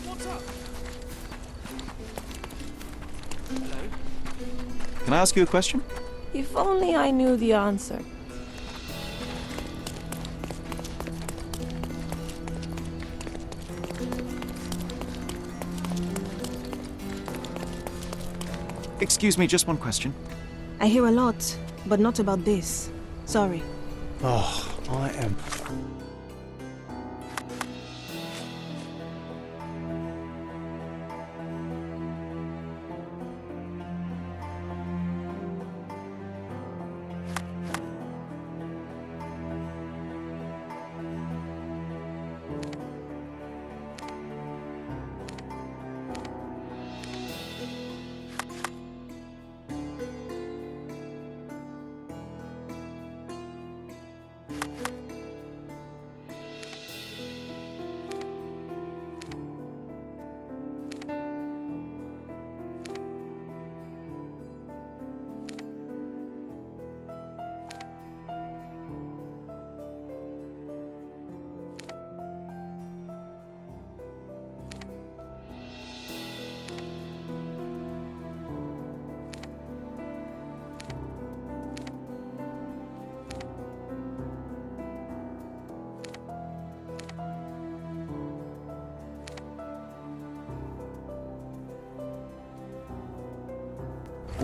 What's up? Hello? Can I ask you a question? If only I knew the answer. Excuse me, just one question. I hear a lot, but not about this. Sorry. Oh, I am...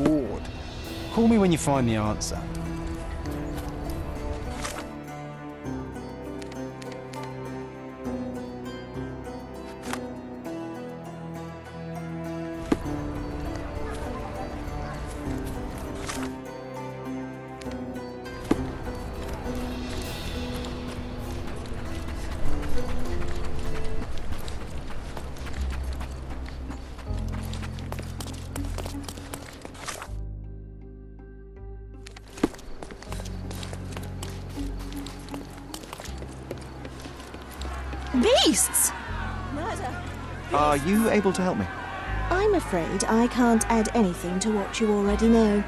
bored. Call me when you find the answer. Beasts! Murder! Are you able to help me? I'm afraid I can't add anything to what you already know.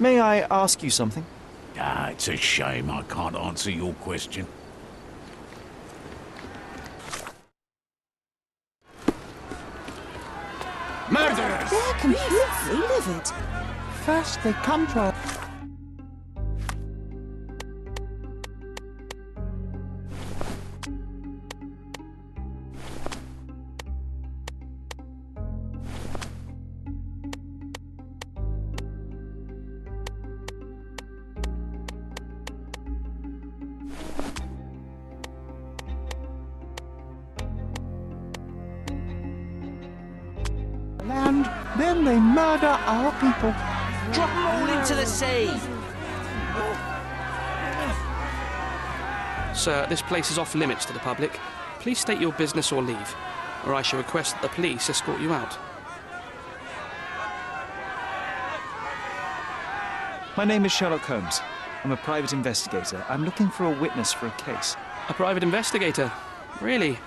May I ask you something? Ah, it's a shame I can't answer your question. Murderers! They're completely livid. First they come to our... land, then they murder our people. Drop them all into the sea! Sir, this place is off limits to the public. Please state your business or leave, or I shall request that the police escort you out. My name is Sherlock Holmes. I'm a private investigator. I'm looking for a witness for a case. A private investigator? Really?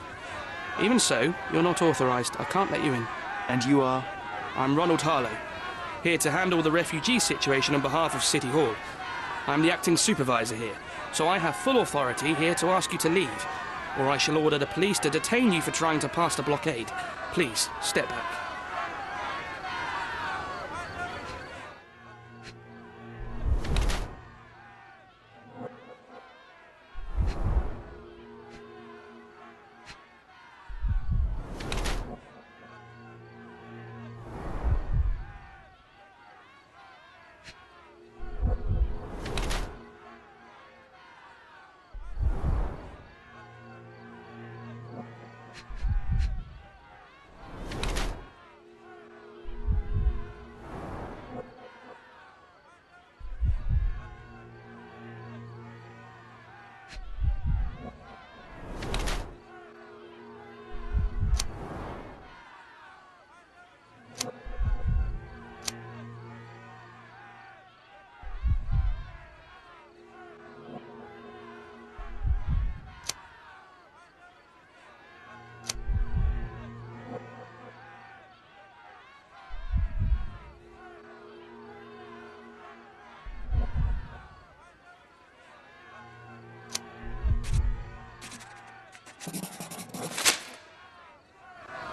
Even so, you're not authorised. I can't let you in. And you are? I'm Ronald Harlow, here to handle the refugee situation on behalf of City Hall. I'm the acting supervisor here, so I have full authority here to ask you to leave, or I shall order the police to detain you for trying to pass the blockade. Please, step back.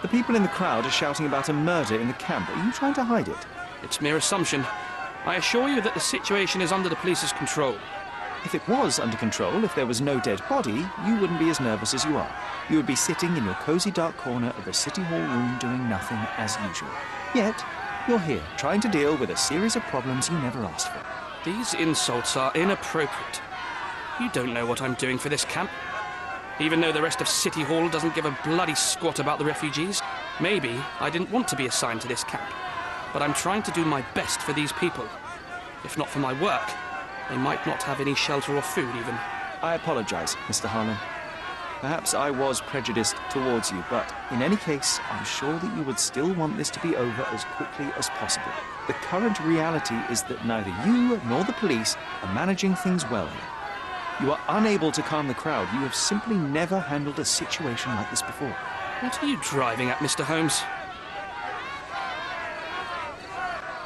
The people in the crowd are shouting about a murder in the camp. Are you trying to hide it? It's mere assumption. I assure you that the situation is under the police's control. If it was under control, if there was no dead body, you wouldn't be as nervous as you are. You would be sitting in your cosy dark corner of the City Hall room doing nothing as usual. Yet, you're here, trying to deal with a series of problems you never asked for. These insults are inappropriate. You don't know what I'm doing for this camp. Even though the rest of City Hall doesn't give a bloody squat about the refugees. Maybe I didn't want to be assigned to this camp. But I'm trying to do my best for these people. If not for my work, they might not have any shelter or food even. I apologize, Mr. Harlan. Perhaps I was prejudiced towards you, but in any case, I'm sure that you would still want this to be over as quickly as possible. The current reality is that neither you nor the police are managing things well here. You are unable to calm the crowd. You have simply never handled a situation like this before. What are you driving at, Mr. Holmes?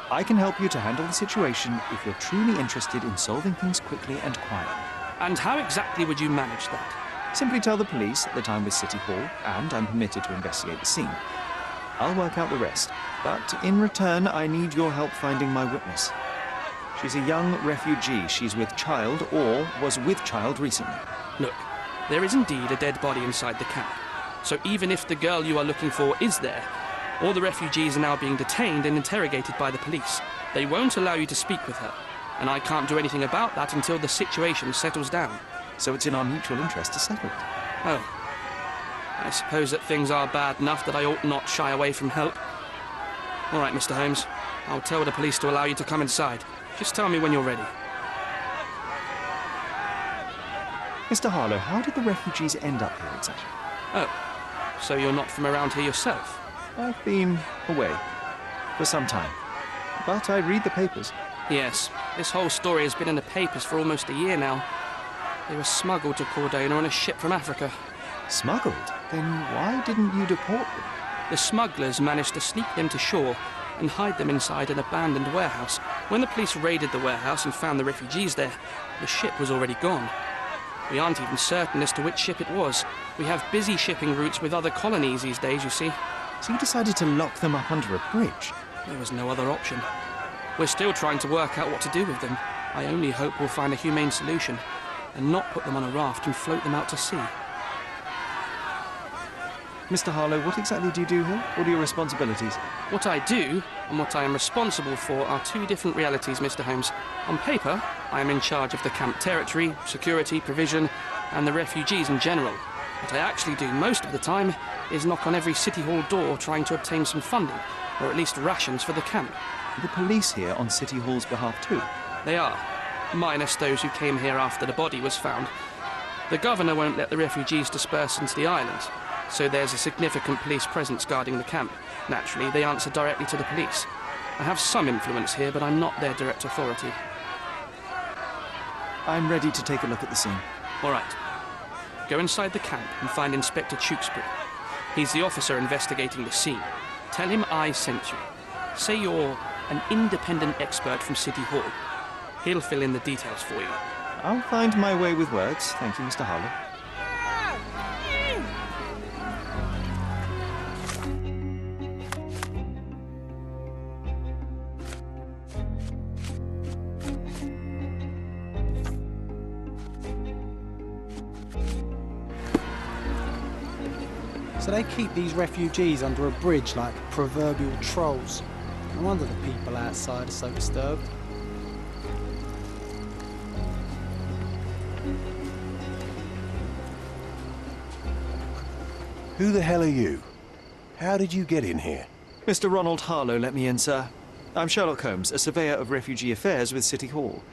I can help you to handle the situation if you're truly interested in solving things quickly and quietly. And how exactly would you manage that? Simply tell the police that I'm with City Hall and I'm permitted to investigate the scene. I'll work out the rest, but in return, I need your help finding my witness. She's a young refugee. She's with child or was with child recently. Look, there is indeed a dead body inside the camp. So even if the girl you are looking for is there, all the refugees are now being detained and interrogated by the police. They won't allow you to speak with her, and I can't do anything about that until the situation settles down. So it's in our mutual interest to settle it. Oh. I suppose that things are bad enough that I ought not shy away from help. All right, Mr. Holmes. I'll tell the police to allow you to come inside. Just tell me when you're ready. Mr. Harlow, how did the refugees end up here exactly? Oh, so you're not from around here yourself? I've been away for some time, but I read the papers. Yes, this whole story has been in the papers for almost a year now. They were smuggled to Cordona on a ship from Africa. Smuggled? Then why didn't you deport them? The smugglers managed to sneak them to shore and hide them inside an abandoned warehouse. When the police raided the warehouse and found the refugees there, the ship was already gone. We aren't even certain as to which ship it was. We have busy shipping routes with other colonies these days, you see. So you decided to lock them up under a bridge? There was no other option. We're still trying to work out what to do with them. I only hope we'll find a humane solution and not put them on a raft and float them out to sea. Mr. Harlow, what exactly do you do here? What are your responsibilities? What I do and what I am responsible for are two different realities, Mr. Holmes. On paper, I am in charge of the camp territory, security, provision, and the refugees in general. What I actually do most of the time is knock on every City Hall door trying to obtain some funding, or at least rations for the camp. Are the police here on City Hall's behalf too? They are, minus those who came here after the body was found. The governor won't let the refugees disperse into the island, so there's a significant police presence guarding the camp. Naturally, they answer directly to the police. I have some influence here, but I'm not their direct authority. I'm ready to take a look at the scene. All right. Go inside the camp and find Inspector Tewkesbury. He's the officer investigating the scene. Tell him I sent you. Say you're an independent expert from City Hall. He'll fill in the details for you. I'll find my way with words. Thank you, Mr. Harlow. So they keep these refugees under a bridge like proverbial trolls. No wonder the people outside are so disturbed. Who the hell are you? How did you get in here? Mr. Ronald Harlow let me in, sir. I'm Sherlock Holmes, a surveyor of refugee affairs with City Hall.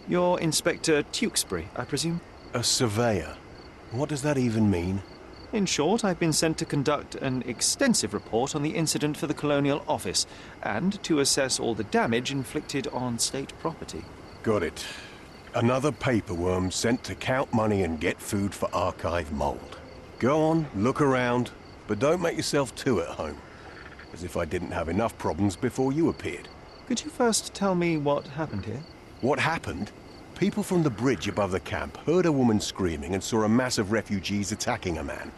You're Inspector Tewkesbury, I presume? A surveyor? What does that even mean? In short, I've been sent to conduct an extensive report on the incident for the Colonial Office and to assess all the damage inflicted on state property. Got it. Another paperworm sent to count money and get food for archive mold. Go on, look around, but don't make yourself too at home. As if I didn't have enough problems before you appeared. Could you first tell me what happened here? What happened? People from the bridge above the camp heard a woman screaming and saw a mass of refugees attacking a man.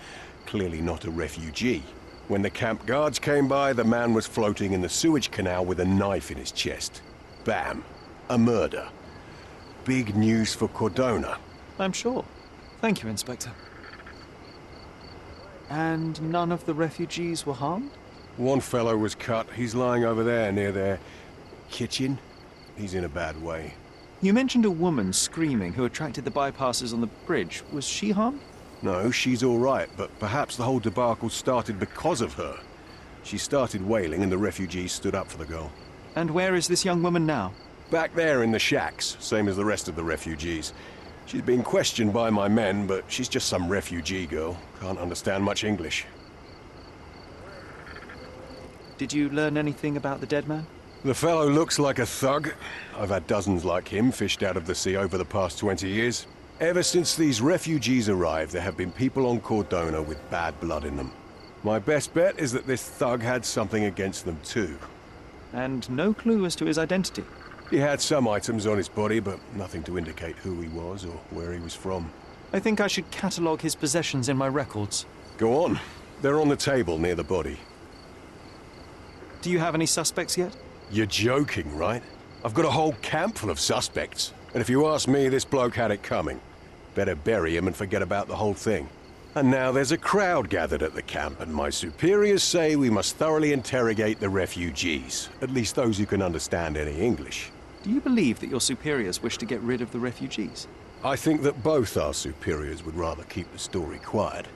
Clearly not a refugee. When the camp guards came by, the man was floating in the sewage canal with a knife in his chest. Bam. A murder. Big news for Cordona. I'm sure. Thank you, Inspector. And none of the refugees were harmed? One fellow was cut. He's lying over there near their kitchen. He's in a bad way. You mentioned a woman screaming who attracted the bypassers on the bridge. Was she harmed? No, she's all right, but perhaps the whole debacle started because of her. She started wailing and the refugees stood up for the girl. And where is this young woman now? Back there in the shacks, same as the rest of the refugees. She's been questioned by my men, but she's just some refugee girl. Can't understand much English. Did you learn anything about the dead man? The fellow looks like a thug. I've had dozens like him fished out of the sea over the past 20 years. Ever since these refugees arrived, there have been people on Cordona with bad blood in them. My best bet is that this thug had something against them too. And no clue as to his identity? He had some items on his body, but nothing to indicate who he was or where he was from. I think I should catalogue his possessions in my records. Go on. They're on the table near the body. Do you have any suspects yet? You're joking, right? I've got a whole camp full of suspects. And if you ask me, this bloke had it coming. Better bury him and forget about the whole thing. And now there's a crowd gathered at the camp, and my superiors say we must thoroughly interrogate the refugees. At least those who can understand any English. Do you believe that your superiors wish to get rid of the refugees? I think that both our superiors would rather keep the story quiet.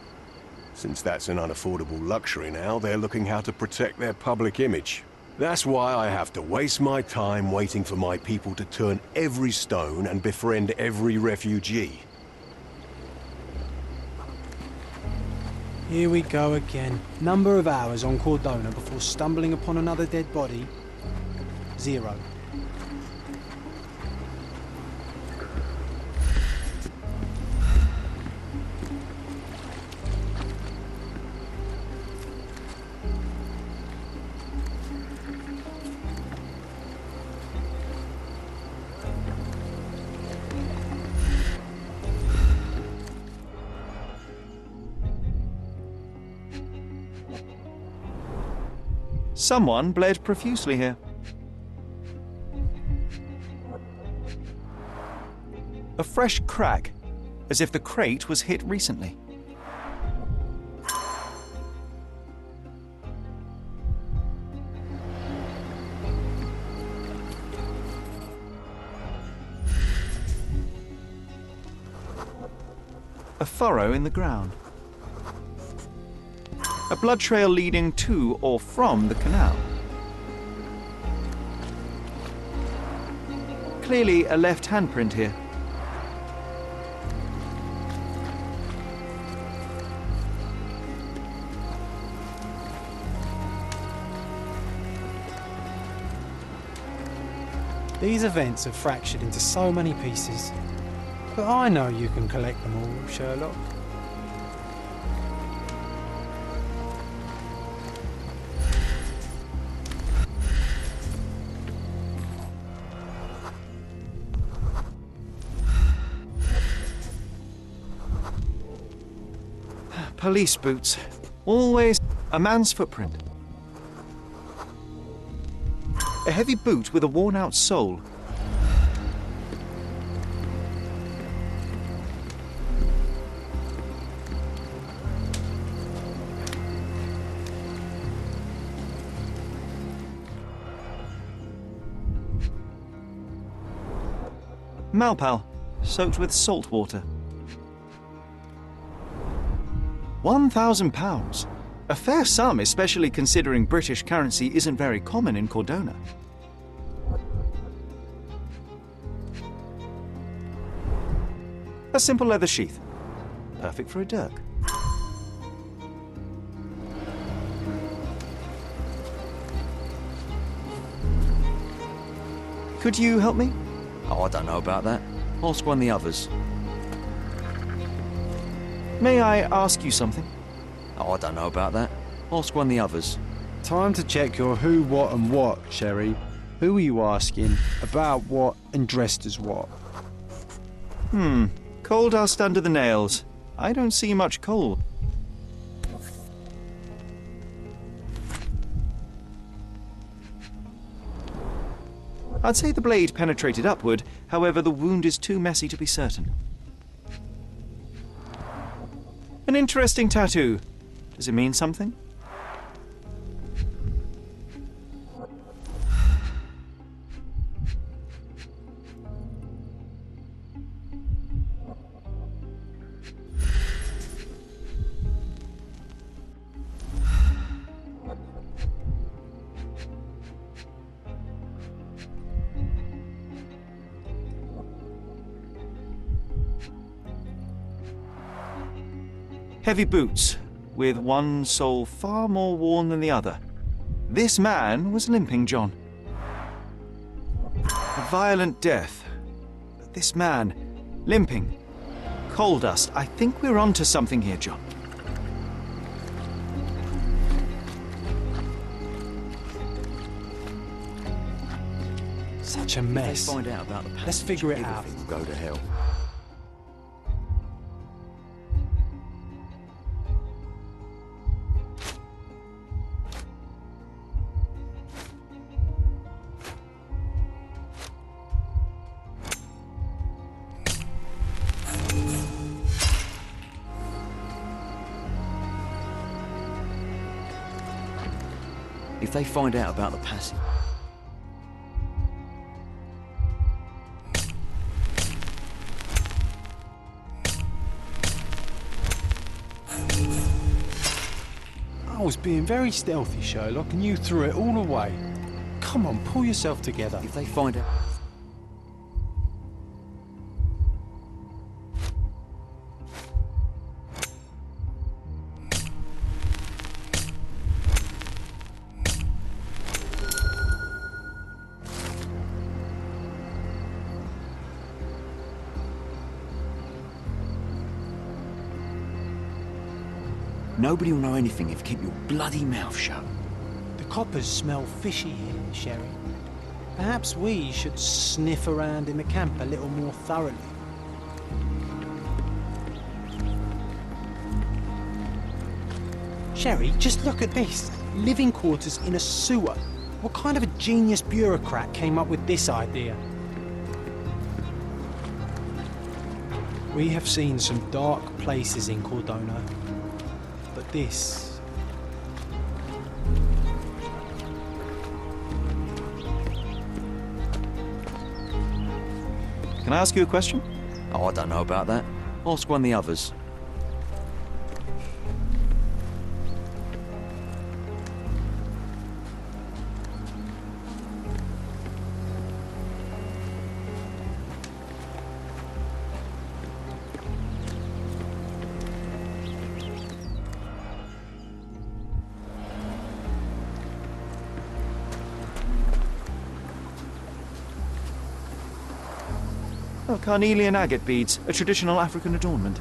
Since that's an unaffordable luxury now, they're looking how to protect their public image. That's why I have to waste my time waiting for my people to turn every stone and befriend every refugee. Here we go again. Number of hours on Cordona before stumbling upon another dead body? 0. Someone bled profusely here. A fresh crack, as if the crate was hit recently. A furrow in the ground. A blood trail leading to or from the canal. Clearly a left handprint here. These events are fractured into so many pieces. But I know you can collect them all, Sherlock. Police boots. Always a man's footprint. A heavy boot with a worn-out sole. Malpal, soaked with salt water. £1,000. A fair sum, especially considering British currency isn't very common in Cordona. A simple leather sheath. Perfect for a dirk. Could you help me? Oh, I don't know about that. Ask one of the others. May I ask you something? Oh, I don't know about that. Ask one of the others. Time to check your who, what and what, Sherry. Who are you asking, about what and dressed as what? Coal dust under the nails. I don't see much coal. I'd say the blade penetrated upward, however, the wound is too messy to be certain. An interesting tattoo. Does it mean something? Heavy boots, with one sole far more worn than the other. This man was limping, John. A violent death. But this man, limping. Coal dust. I think we're onto something here, John. Such a If they mess. find out about the passage, Let's figure it out. everything will go to hell. If they find out about the passage... I was being very stealthy, Sherlock, and you threw it all away. Come on, pull yourself together. If they find out... Nobody will know anything if you keep your bloody mouth shut. The coppers smell fishy here, Sherry. Perhaps we should sniff around in the camp a little more thoroughly. Sherry, just look at this. Living quarters in a sewer. What kind of a genius bureaucrat came up with this idea? We have seen some dark places in Cordona, but this... Can I ask you a question? Oh, I don't know about that. Ask one of the others. Oh, carnelian agate beads, a traditional African adornment.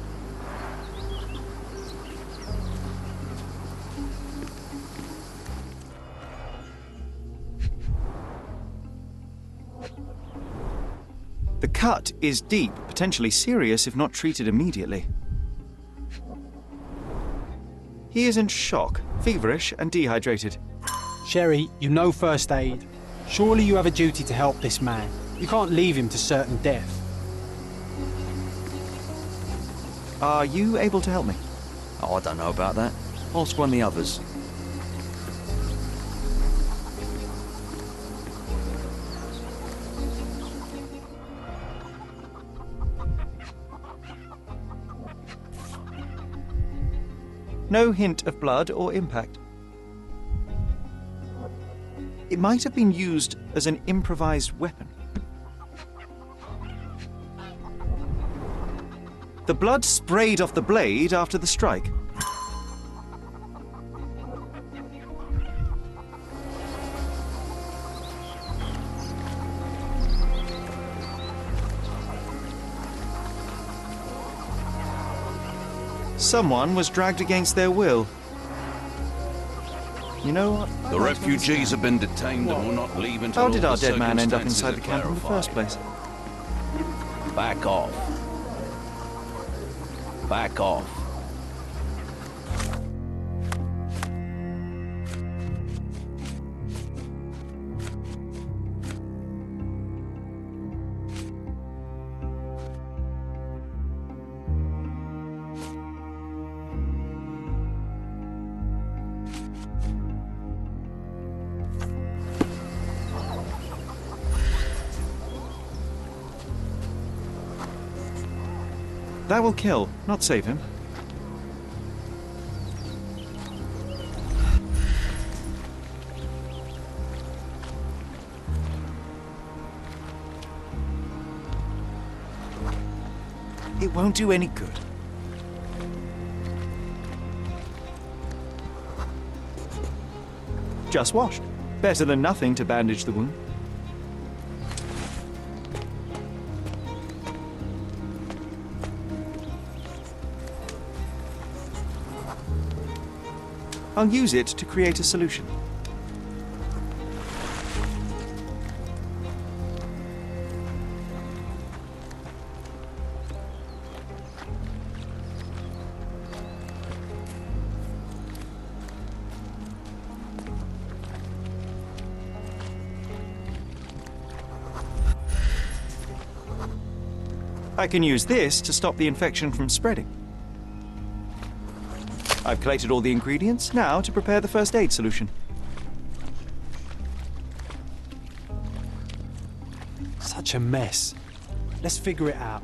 The cut is deep, potentially serious if not treated immediately. He is in shock, feverish and dehydrated. Sherry, you know first aid. Surely you have a duty to help this man. You can't leave him to certain death. Are you able to help me? Oh, I don't know about that. Ask one of the others. No hint of blood or impact. It might have been used as an improvised weapon. The blood sprayed off the blade after the strike. Someone was dragged against their will. You know what? The refugees have been detained and will not leave until How did all our the dead man end up circumstances inside the are camp in the first clarified. place? Back off. Back off. That will kill, not save him. It won't do any good. Just washed. Better than nothing to bandage the wound. I'll use it to create a solution. I can use this to stop the infection from spreading. I've collated all the ingredients, now to prepare the first aid solution. Such a mess. Let's figure it out.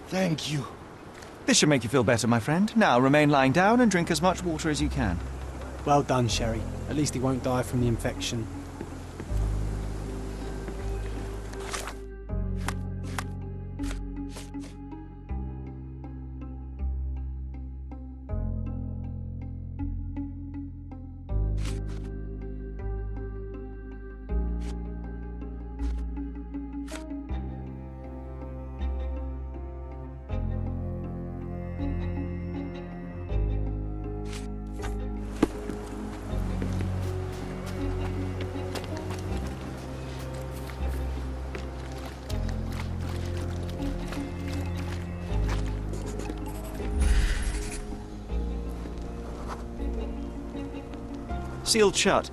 Thank you. This should make you feel better, my friend. Now remain lying down and drink as much water as you can. Well done, Sherry. At least he won't die from the infection. Sealed shut.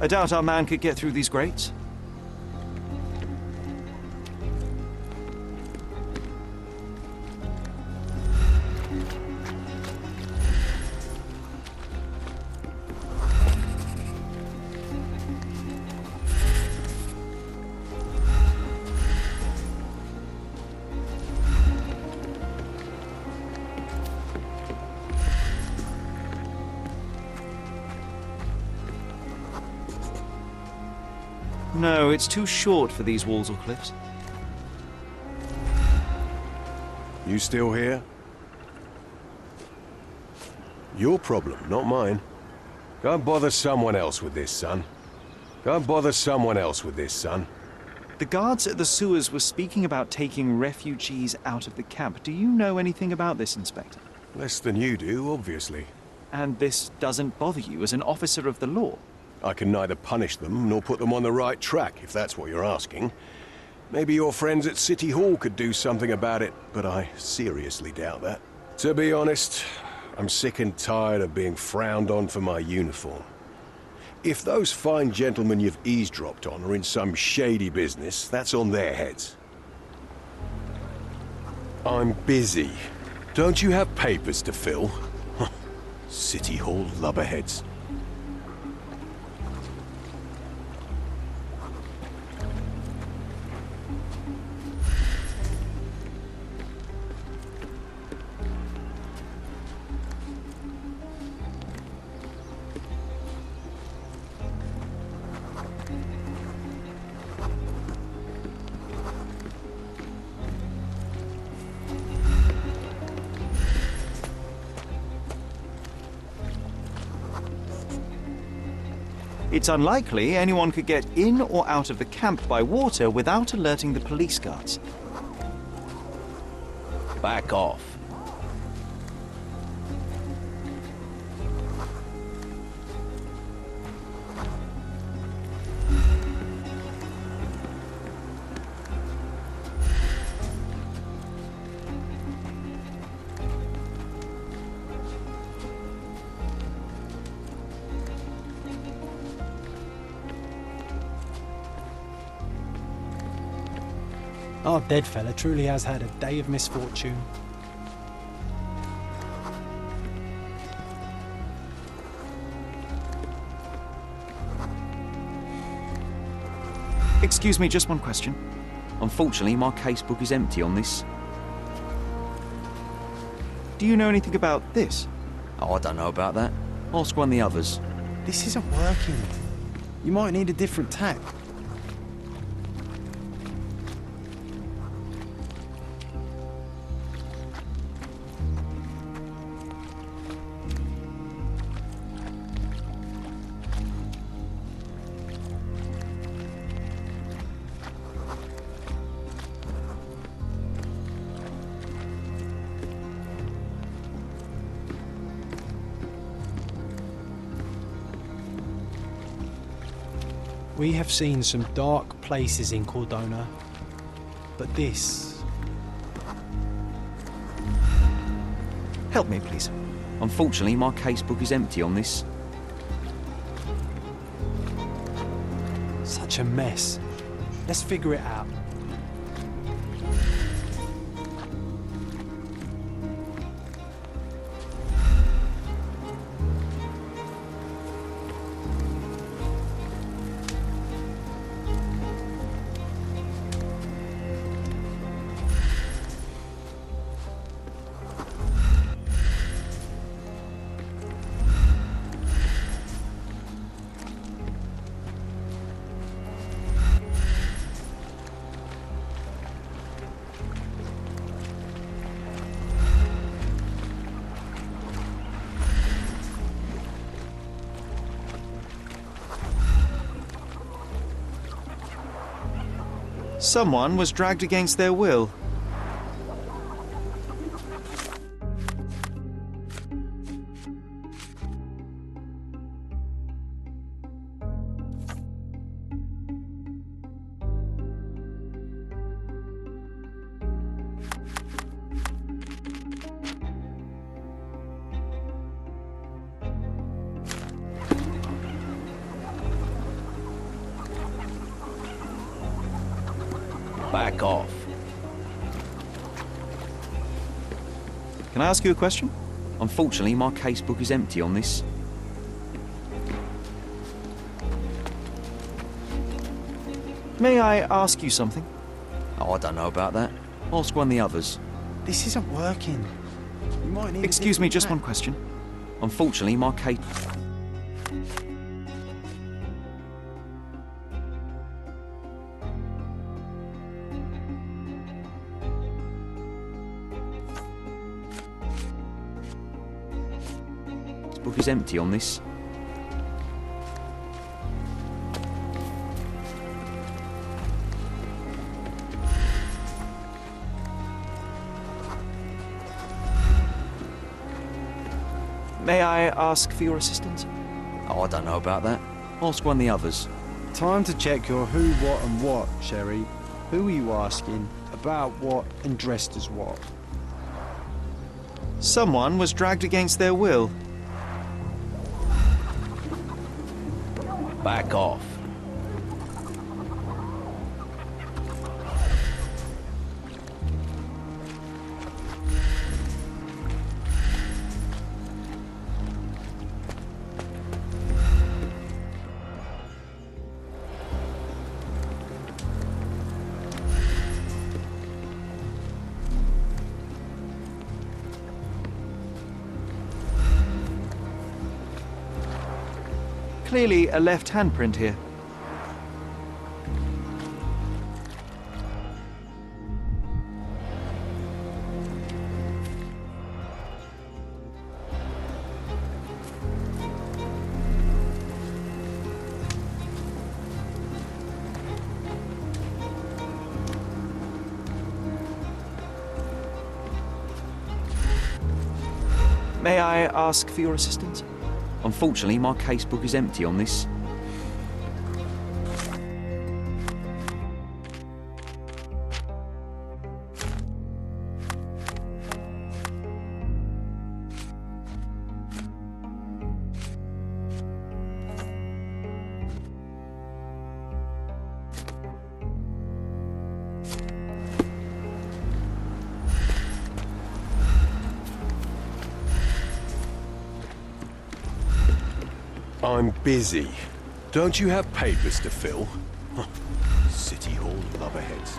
I doubt our man could get through these grates. No, it's too short for these walls or cliffs. You still here? Your problem, not mine. Go and bother someone else with this, son. Go and bother someone else with this, son. The guards at the sewers were speaking about taking refugees out of the camp. Do you know anything about this, Inspector? Less than you do, obviously. And this doesn't bother you as an officer of the law? I can neither punish them nor put them on the right track, if that's what you're asking. Maybe your friends at City Hall could do something about it, but I seriously doubt that. To be honest, I'm sick and tired of being frowned on for my uniform. If those fine gentlemen you've eavesdropped on are in some shady business, that's on their heads. I'm busy. Don't you have papers to fill? City Hall lubberheads. It's unlikely anyone could get in or out of the camp by water without alerting the police guards. Back off. Our dead fella truly has had a day of misfortune. Excuse me, just one question. Unfortunately, my casebook is empty on this. Do you know anything about this? Oh, I don't know about that. Ask one of the others. This isn't working. You might need a different tack. We have seen some dark places in Cordona, but this... Help me, please. Unfortunately, my casebook is empty on this. Such a mess. Let's figure it out. Someone was dragged against their will. Back off. Can I ask you a question? Unfortunately, my casebook is empty on this. May I ask you something? Oh, I don't know about that. Ask one of the others. This isn't working. You might need Excuse me, just one question. Unfortunately, my case... book is empty on this. May I ask for your assistance? Oh, I don't know about that. Ask one of the others. Time to check your who, what and what, Sherry. Who are you asking? About what and dressed as what? Someone was dragged against their will. Back off. Clearly a left handprint here. May I ask for your assistance? Unfortunately, my casebook is empty on this. I'm busy. Don't you have papers to fill? City Hall lubberheads.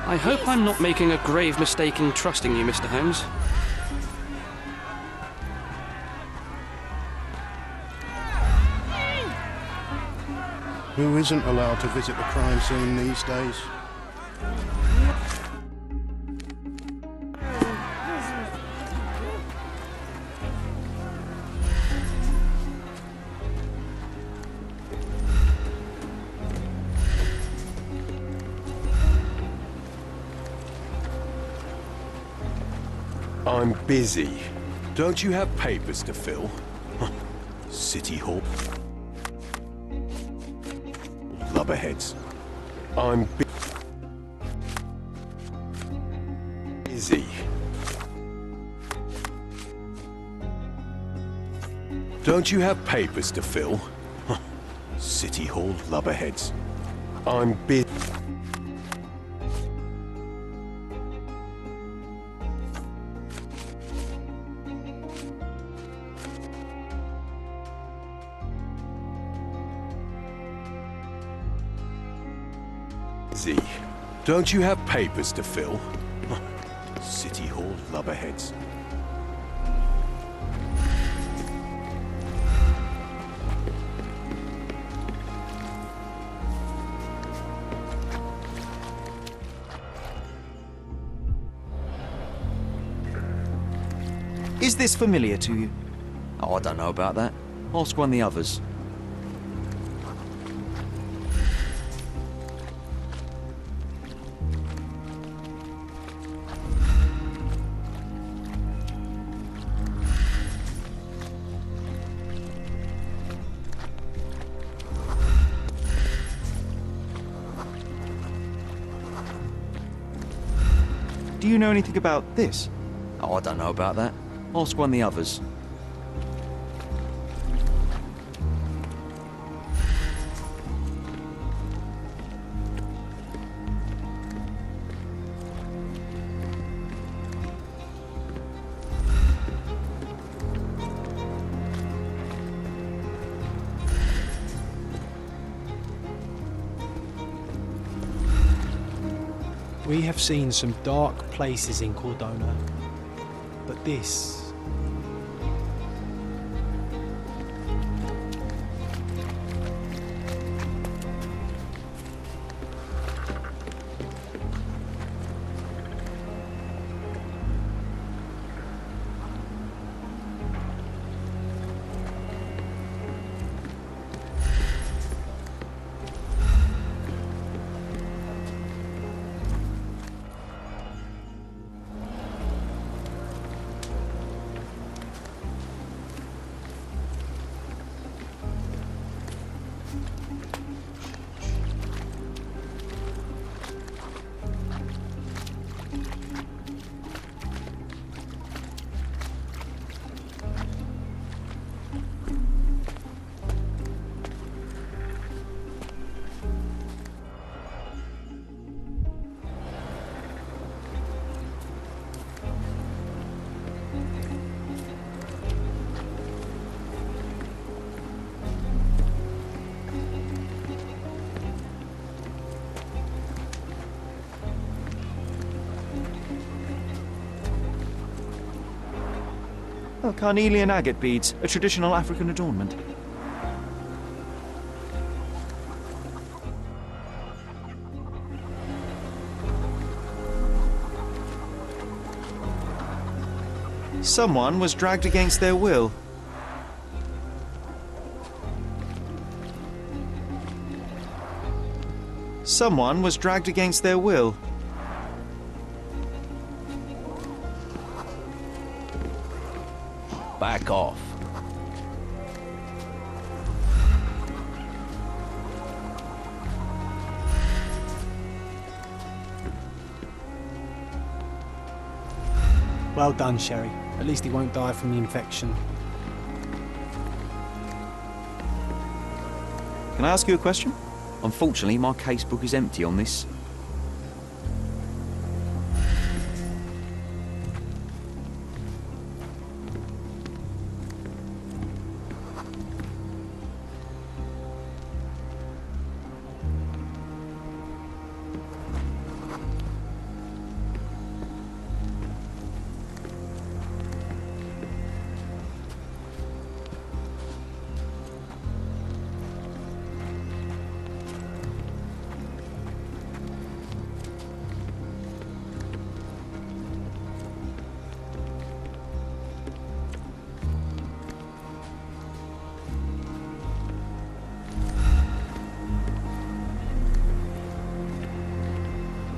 I hope I'm not making a grave mistake in trusting you, Mr. Holmes. Who isn't allowed to visit the crime scene these days? I'm busy. Don't you have papers to fill? City Hall. Lubberheads. I'm busy. Don't you have papers to fill? City Hall lubberheads. I'm busy. Don't you have papers to fill? City Hall lubberheads. Is this familiar to you? Oh, I don't know about that. Ask one of the others. Do you know anything about this? Oh, I don't know about that. Ask one of the others. We have seen some dark places in Cordona, but this... Oh, carnelian agate beads, a traditional African adornment. Someone was dragged against their will. Someone was dragged against their will. Back off. Well done, Sherry. At least he won't die from the infection. Can I ask you a question? Unfortunately, my casebook is empty on this.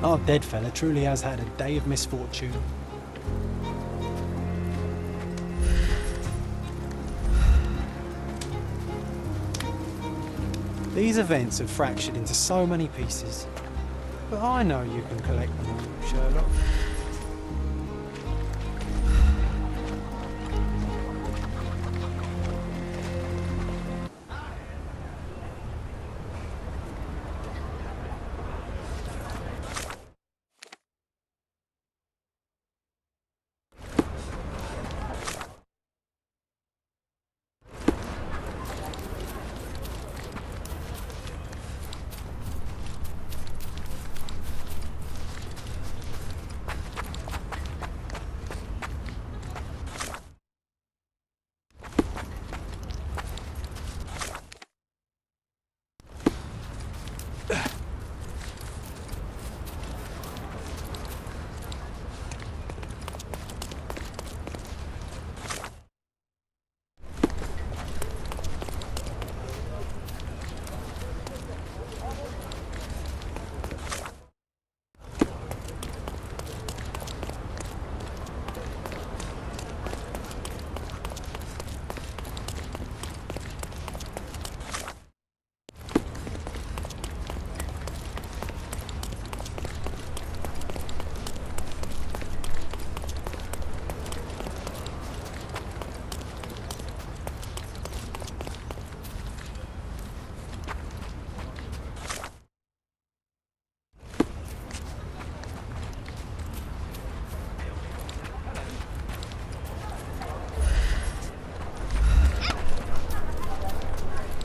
Our dead fella truly has had a day of misfortune. These events have fractured into so many pieces. But I know you can collect them all, Sherlock.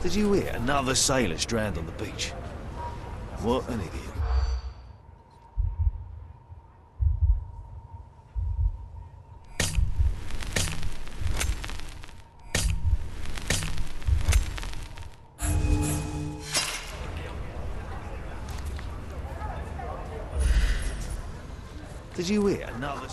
Did you hear another sailor stranded on the beach? What an idiot. Did you hear another...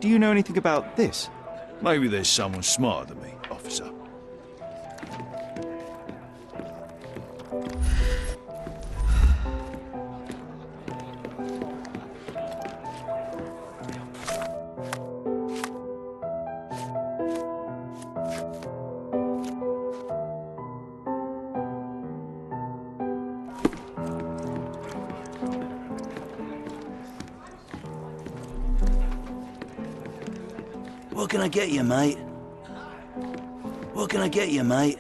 Do you know anything about this? Maybe there's someone smarter than me, officer. What can I get you, mate? What can I get you, mate?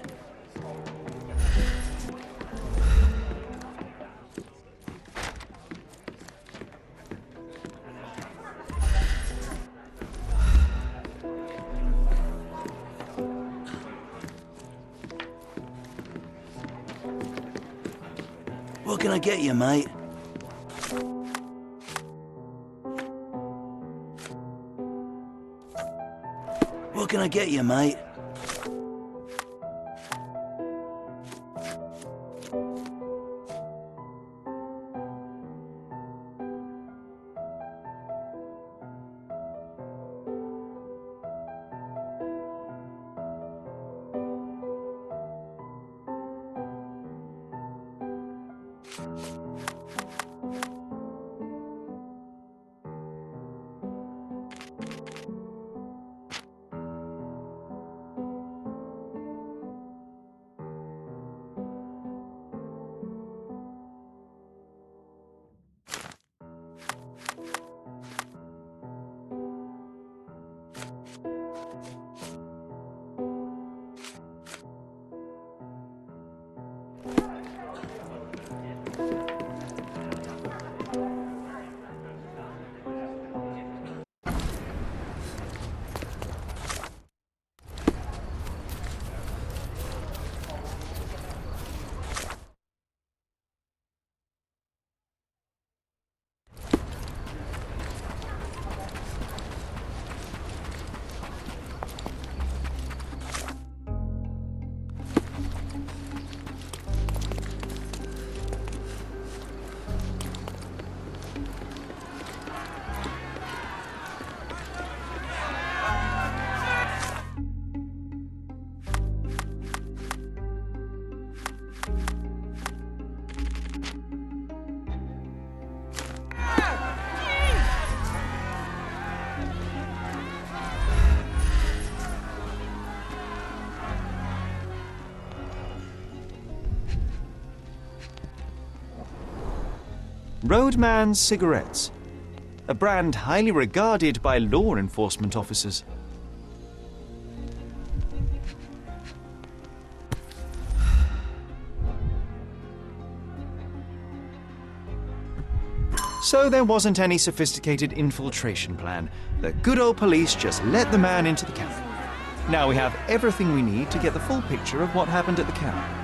What can I get you, mate? What can I get you, mate? Roadman cigarettes, a brand highly regarded by law enforcement officers. So there wasn't any sophisticated infiltration plan. The good old police just let the man into the camp. Now we have everything we need to get the full picture of what happened at the camp.